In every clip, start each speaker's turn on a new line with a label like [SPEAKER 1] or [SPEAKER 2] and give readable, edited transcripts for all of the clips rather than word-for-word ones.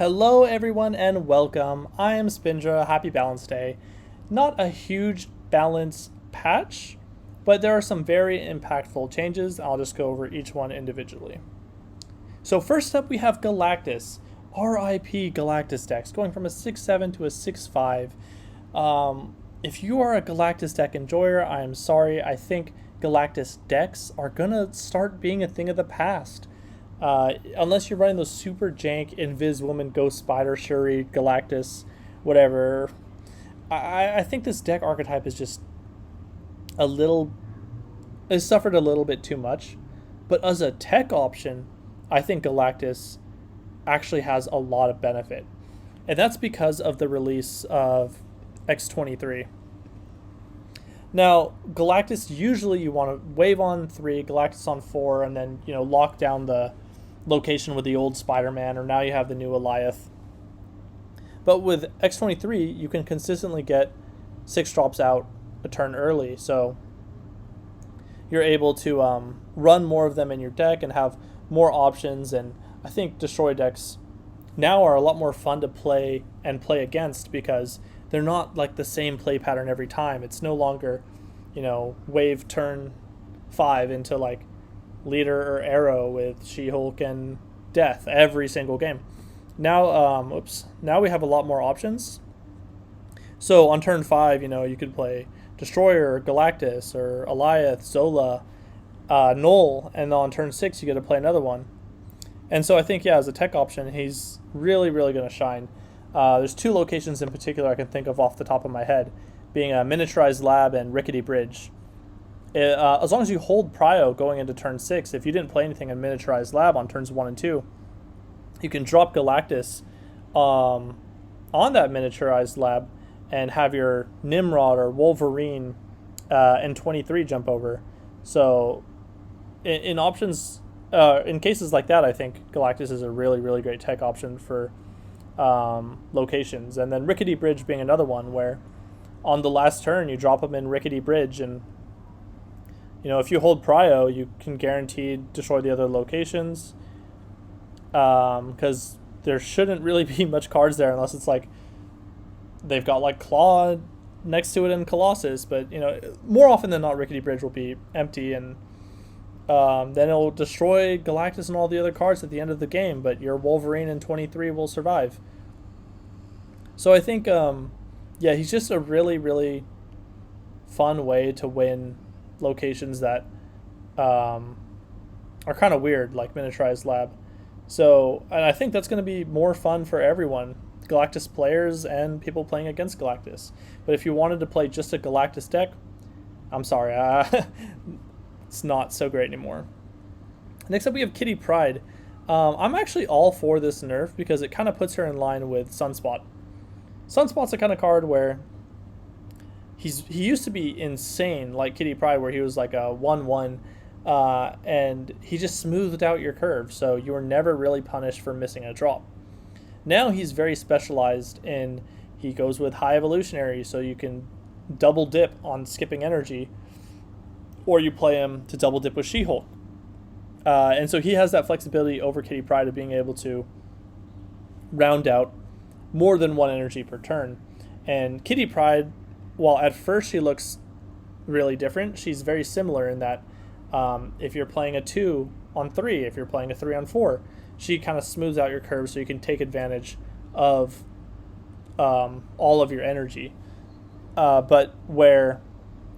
[SPEAKER 1] Hello everyone and welcome. I am Spindra. Happy Balance Day. Not a huge balance patch, but there are some very impactful changes. I'll just go over each one individually. So first up we have Galactus. RIP Galactus decks, going from a 6-7 to a 6-5. If you are a Galactus deck enjoyer, I am sorry. I think Galactus decks are gonna start being a thing of the past. Unless you're running those super jank Invis Woman, Ghost Spider, Shuri, Galactus, whatever. I think this deck archetype is just has suffered a little bit too much. But as a tech option, I think Galactus actually has a lot of benefit. And that's because of the release of X23. Now, Galactus, usually you want to wave on 3, Galactus on 4, and then, lock down the location with the old Spider-Man, or now you have the new Eliath. But with X23, you can consistently get 6 drops out a turn early, so you're able to run more of them in your deck and have more options. And I think Destroy decks now are a lot more fun to play and play against because they're not like the same play pattern every time. It's no longer, wave turn 5 into like Leader or Arrow with She-Hulk and Death every single game. Now, now we have a lot more options. So on turn 5, you could play Destroyer, Galactus, or Eliath, Zola, Null, and on turn 6 you get to play another one. And so I think, as a tech option, he's really, really going to shine. There's 2 locations in particular I can think of off the top of my head, being a Miniaturized Lab and Rickety Bridge. As long as you hold Prio going into turn 6, if you didn't play anything in Miniaturized Lab on turns 1 and 2, you can drop Galactus on that Miniaturized Lab and have your Nimrod or Wolverine and 23 jump over. So in options, in cases like that, I think Galactus is a really, really great tech option for locations. And then Rickety Bridge being another one where on the last turn you drop them in Rickety Bridge, and if you hold Prio, you can guaranteed destroy the other locations, because there shouldn't really be much cards there unless it's like they've got like Claw next to it and Colossus. But more often than not, Rickety Bridge will be empty, and then it'll destroy Galactus and all the other cards at the end of the game, but your Wolverine and 23 will survive. So I think, he's just a really, really fun way to win locations that are kind of weird, like Miniaturized Lab. So, and I think that's going to be more fun for everyone, Galactus players and people playing against Galactus. But if you wanted to play just a Galactus deck, I'm sorry, it's not so great anymore. Next up we have Kitty Pryde. I'm actually all for this nerf because it kind of puts her in line with Sunspot. Sunspot's the kind of card where he used to be insane, like Kitty Pryde, where he was like a 1-1, and he just smoothed out your curve, so you were never really punished for missing a drop. Now he's very specialized in, he goes with High Evolutionary, so you can double dip on skipping energy, or you play him to double dip with She-Hulk. And so he has that flexibility over Kitty Pryde of being able to round out more than 1 energy per turn. And Kitty Pryde, while at first she looks really different, she's very similar in that if you're playing a 2 on 3, if you're playing a 3 on 4, she kind of smooths out your curve so you can take advantage of all of your energy. But where,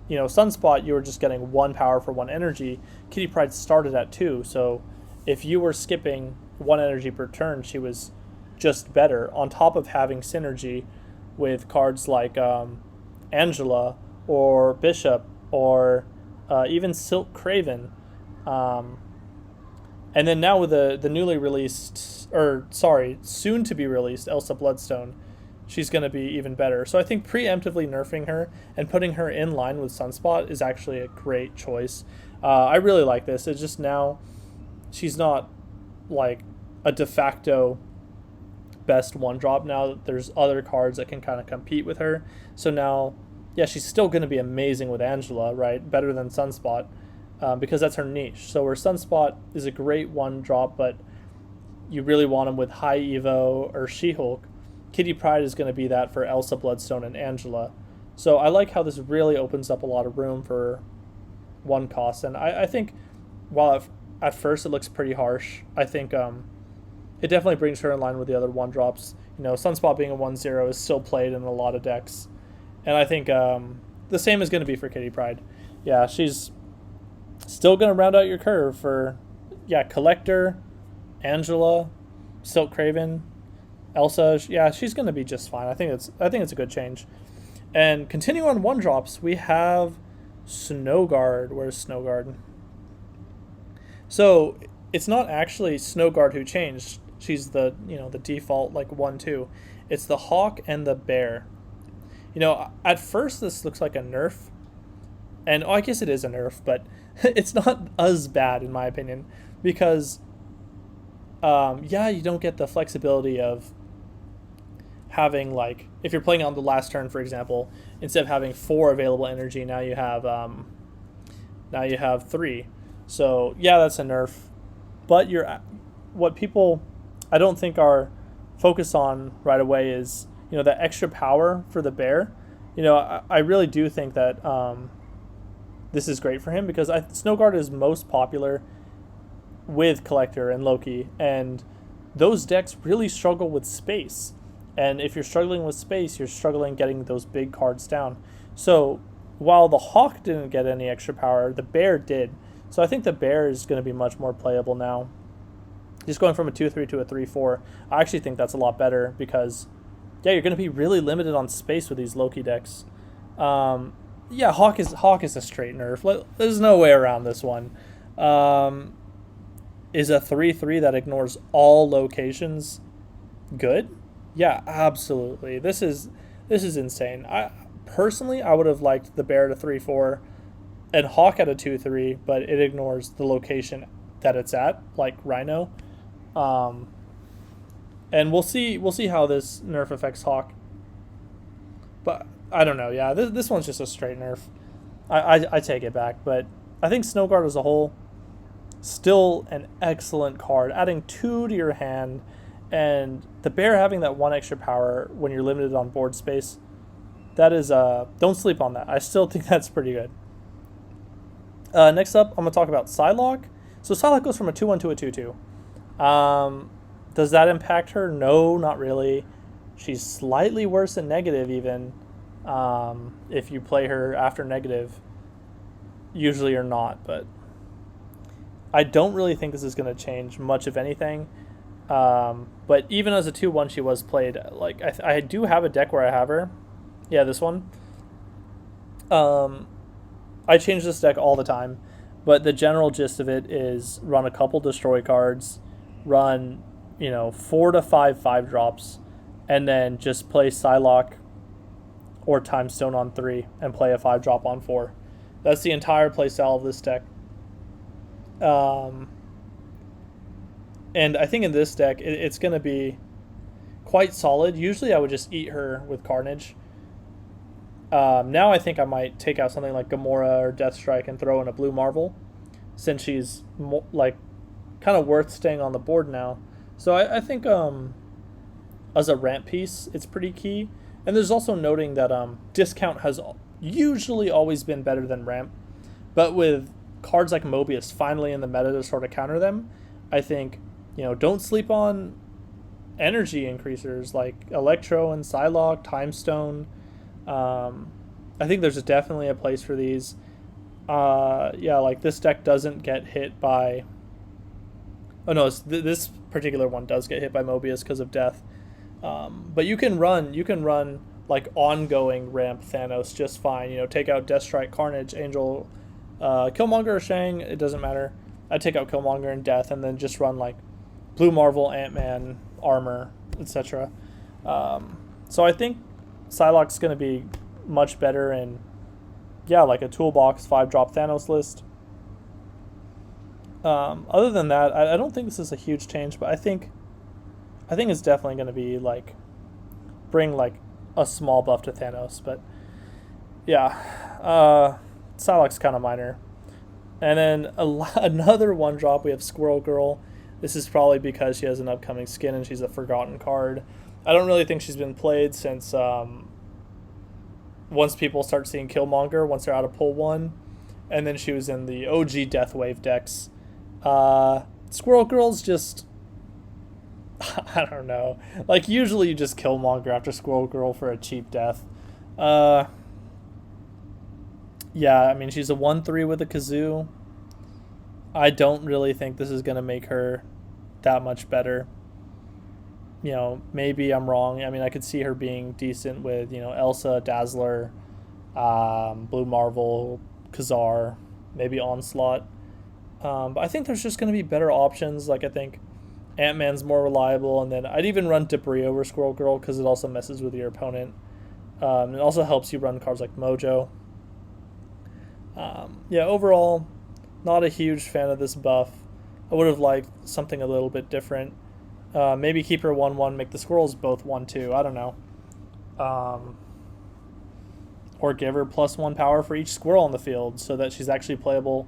[SPEAKER 1] Sunspot, you were just getting 1 power for 1 energy, Kitty Pryde started at 2, so if you were skipping 1 energy per turn, she was just better, on top of having synergy with cards like Angela or Bishop or even Silk Craven. And then now with the newly released, soon to be released Elsa Bloodstone, she's going to be even better. So I think preemptively nerfing her and putting her in line with Sunspot is actually a great choice. I really like this. It's just now she's not like a de facto best 1-drop. Now there's other cards that can kind of compete with her. So now, she's still going to be amazing with Angela, right? Better than Sunspot, because that's her niche. So where Sunspot is a great 1-drop, but you really want them with high Evo or She-Hulk, Kitty Pryde is going to be that for Elsa, Bloodstone, and Angela. So I like how this really opens up a lot of room for one cost. And I think while at first it looks pretty harsh, I think it definitely brings her in line with the other 1-drops. You know, Sunspot being a 1/0 is still played in a lot of decks. And I think the same is going to be for Kitty Pryde. Yeah, she's still going to round out your curve for, yeah, Collector, Angela, Silk Craven, Elsa. Yeah, she's going to be just fine. I think it's a good change. And continuing on 1-drops, we have Snowguard. Where's Snowguard? So it's not actually Snowguard who changed. She's the default like 1/2. It's the Hawk and the Bear. You know, at first this looks like a nerf, and I guess it is a nerf, but it's not as bad in my opinion because, yeah, you don't get the flexibility of having, like, if you're playing on the last turn, for example, instead of having 4 available energy, now you have 3. So yeah, that's a nerf. But what people I don't think are focused on right away is, you know, that extra power for the Bear. You know, I really do think that this is great for him because Snowguard is most popular with Collector and Loki, and those decks really struggle with space. And if you're struggling with space, you're struggling getting those big cards down. So while the Hawk didn't get any extra power, the Bear did. So I think the Bear is going to be much more playable now. Just going from a 2/3 to a 3/4, I actually think that's a lot better because, yeah, you're going to be really limited on space with these Loki decks. Yeah, Hawk is a straight nerf. There's no way around this one. Is a 3/3 that ignores all locations good? Yeah, absolutely. This is insane. I would have liked the Bear at a 3/4 and Hawk at a 2/3, but it ignores the location that it's at, like Rhino. And we'll see how this nerf affects Hawk. But I don't know. Yeah, this one's just a straight nerf. I take it back, but I think Snowguard as a whole still an excellent card. Adding 2 to your hand, and the Bear having that 1 extra power when you're limited on board space, that is don't sleep on that. I still think that's pretty good. Next up, I'm gonna talk about Psylocke. So Psylocke goes from a 2/1 to a 2/2. Does that impact her? No, not really. She's slightly worse than negative even. If you play her after negative, usually you're not, but I don't really think this is going to change much of anything. But even as a 2/1, she was played. Like I do have a deck where I have her. Yeah, this one. I change this deck all the time, but the general gist of it is run a couple destroy cards, run 4 to 5 5-drops, and then just play Psylocke or Time Stone on 3 and play a 5-drop on 4. That's the entire playstyle of this deck. And I think in this deck, it's going to be quite solid. Usually I would just eat her with Carnage. Now I think I might take out something like Gamora or Deathstrike and throw in a blue Marvel, since she's kind of worth staying on the board now. So I think as a ramp piece, it's pretty key. And there's also noting that discount has usually always been better than ramp. But with cards like Mobius finally in the meta to sort of counter them, I think, don't sleep on energy increasers like Electro and Psylocke, Time Stone. I think there's definitely a place for these. Yeah, like this deck doesn't get hit by... Oh no, this particular one does get hit by Mobius because of death. But you can run like ongoing ramp Thanos just fine. Take out Deathstrike, Carnage, Angel, Killmonger or Shang, it doesn't matter. I'd take out Killmonger and Death and then just run like Blue Marvel, Ant-Man, Armor, etc. So I think Psylocke's going to be much better in, yeah, like a toolbox 5-drop Thanos list. Other than that, I don't think this is a huge change, but I think it's definitely going to be like bring like a small buff to Thanos. But yeah, Psylocke's kind of minor. And then another 1-drop, we have Squirrel Girl. This is probably because she has an upcoming skin and she's a forgotten card. I don't really think she's been played since once people start seeing Killmonger, once they're out of pull 1. And then she was in the OG Death Wave decks. Squirrel Girl's just... I don't know. Like, usually you just Killmonger after Squirrel Girl for a cheap death. Yeah, I mean, she's a 1/3 with a kazoo. I don't really think this is going to make her that much better. You know, maybe I'm wrong. I mean, I could see her being decent with, you know, Elsa, Dazzler, Blue Marvel, Khazar, maybe Onslaught. But I think there's just going to be better options. Like, I think Ant-Man's more reliable. And then I'd even run Debris over Squirrel Girl because it also messes with your opponent. It also helps you run cards like Mojo. Yeah, overall, not a huge fan of this buff. I would have liked something a little bit different. Maybe keep her 1/1, make the squirrels both 1/2. I don't know. Or give her +1 power for each squirrel on the field so that she's actually playable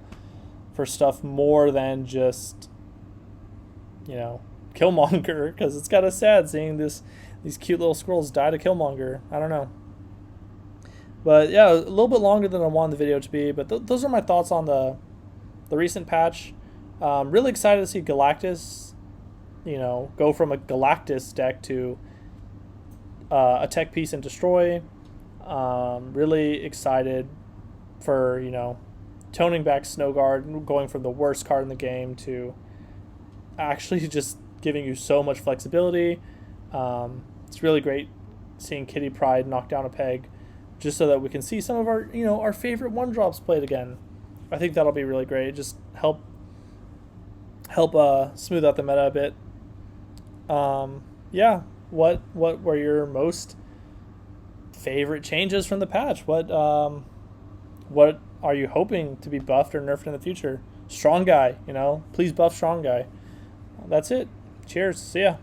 [SPEAKER 1] for stuff more than just, you know, Killmonger. Because it's kind of sad seeing these cute little squirrels die to Killmonger. I don't know. But yeah, a little bit longer than I wanted the video to be. But those are my thoughts on the recent patch. Really excited to see Galactus, you know, go from a Galactus deck to a tech piece and destroy. Really excited for, you know, toning back Snowguard, going from the worst card in the game to actually just giving you so much flexibility. It's really great seeing Kitty Pryde knock down a peg, just so that we can see some of our, you know, our favorite 1-drops played again. I think that'll be really great. Just help smooth out the meta a bit. Yeah, what were your most favorite changes from the patch? What are you hoping to be buffed or nerfed in the future? Strong Guy, you know, please buff Strong Guy. That's it. Cheers. See ya.